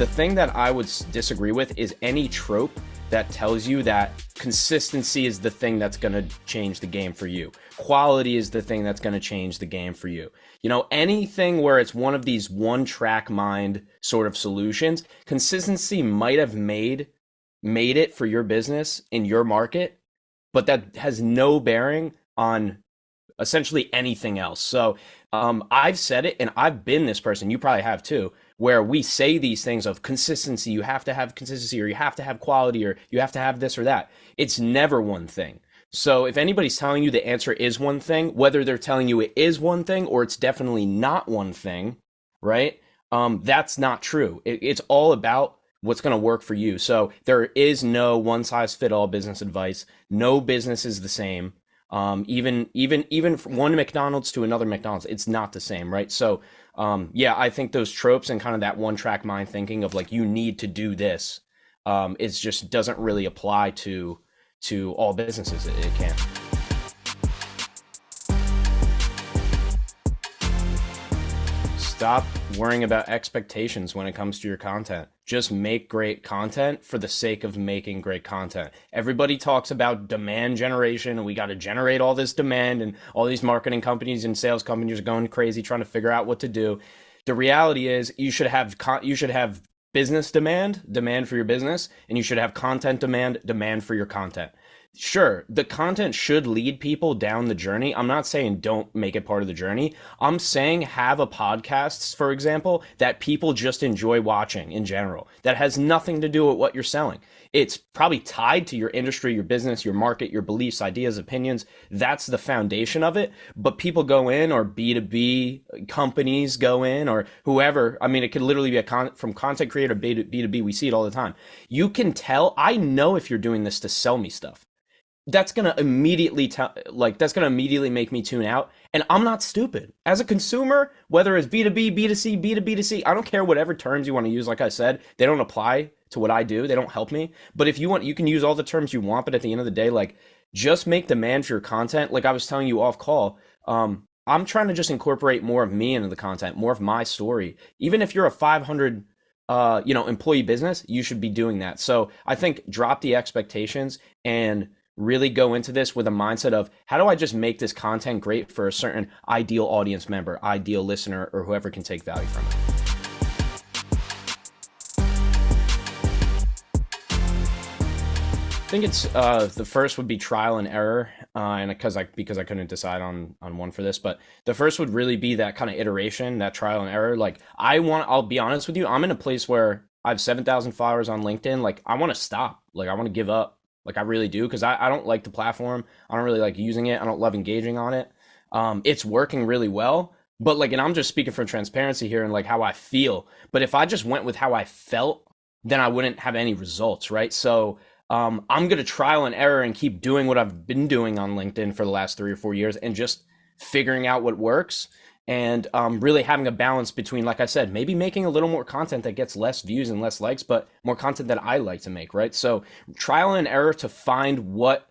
The thing that I would disagree with is any trope that tells you that consistency is the thing that's going to change the game for you. Quality is the thing that's going to change the game for you. You know, anything where it's one of these one track mind sort of solutions, consistency might have made it for your business in your market, but that has no bearing on essentially anything else. So I've said it, and I've been this person, you probably have too, where we say these things of consistency, you have to have consistency, or you have to have quality, or you have to have this or that. It's never one thing. So if anybody's telling you the answer is one thing, whether they're telling you it is one thing or it's definitely not one thing, right? That's not true. It's all about what's going to work for you. So there is no one size fit all business advice. No business is the same. Even from one McDonald's to another McDonald's, it's not the same, right? So, yeah, I think those tropes and kind of that one track mind thinking of like, you need to do this, it just doesn't really apply to all businesses. It can't. Stop worrying about expectations when it comes to your content. Just make great content for the sake of making great content. Everybody talks about demand generation, and we got to generate all this demand, and all these marketing companies and sales companies are going crazy trying to figure out what to do. The reality is you should have business demand for your business, and you should have content demand for your content. Sure, the content should lead people down the journey. I'm not saying don't make it part of the journey. I'm saying have a podcast, for example, that people just enjoy watching in general. That has nothing to do with what you're selling. It's probably tied to your industry, your business, your market, your beliefs, ideas, opinions. That's the foundation of it. But people go in, or B2B companies go in, or whoever. I mean, it could literally be from content creator B2B. We see it all the time. You can tell. I know if you're doing this to sell me stuff. That's going to immediately make me tune out. And I'm not stupid. As a consumer, whether it's B2B, B2C, B2B2C, I don't care whatever terms you want to use. Like I said, they don't apply to what I do. They don't help me. But if you want, you can use all the terms you want. But at the end of the day, like, just make demand for your content. Like I was telling you off call, I'm trying to just incorporate more of me into the content, more of my story. Even if you're a 500 employee business, you should be doing that. So I think drop the expectations and really go into this with a mindset of, how do I just make this content great for a certain ideal audience member, ideal listener, or whoever can take value from it. I think it's the first would be trial and error, and because I couldn't decide on one for this, but the first would really be that kind of iteration, that trial and error. Like I'll be honest with you, I'm in a place where I have 7,000 followers on LinkedIn. Like I want to stop. Like I want to give up. Like I really do, because I don't like the platform. I don't really like using it. I don't love engaging on it. It's working really well, but like, and I'm just speaking for transparency here and like how I feel. But if I just went with how I felt, then I wouldn't have any results, right? So I'm going to trial and error and keep doing what I've been doing on LinkedIn for the last 3 or 4 years and just figuring out what works. And really having a balance between, like I said, maybe making a little more content that gets less views and less likes, but more content that I like to make, right? So trial and error to find what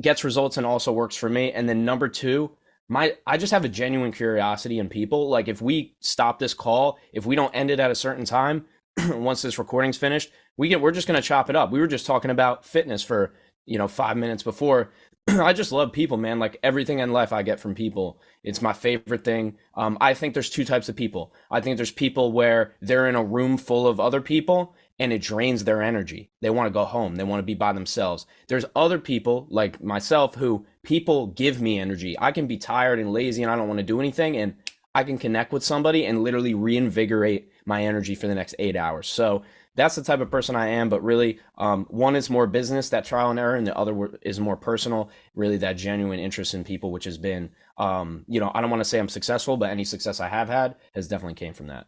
gets results and also works for me. And then number two, I just have a genuine curiosity in people. Like if we stop this call, if we don't end it at a certain time, once this recording's finished, we're just going to chop it up. We were just talking about fitness for 5 minutes before. I just love people, man. Like everything in life I get from people. It's my favorite thing. I think there's two types of people. I think there's people where they're in a room full of other people and it drains their energy. They want to go home. They want to be by themselves. There's other people like myself who people give me energy. I can be tired and lazy and I don't want to do anything, and I can connect with somebody and literally reinvigorate my energy for the next 8 hours. So that's the type of person I am. But really, one is more business, that trial and error, and the other is more personal, really that genuine interest in people, which has been, I don't want to say I'm successful, but any success I have had has definitely came from that.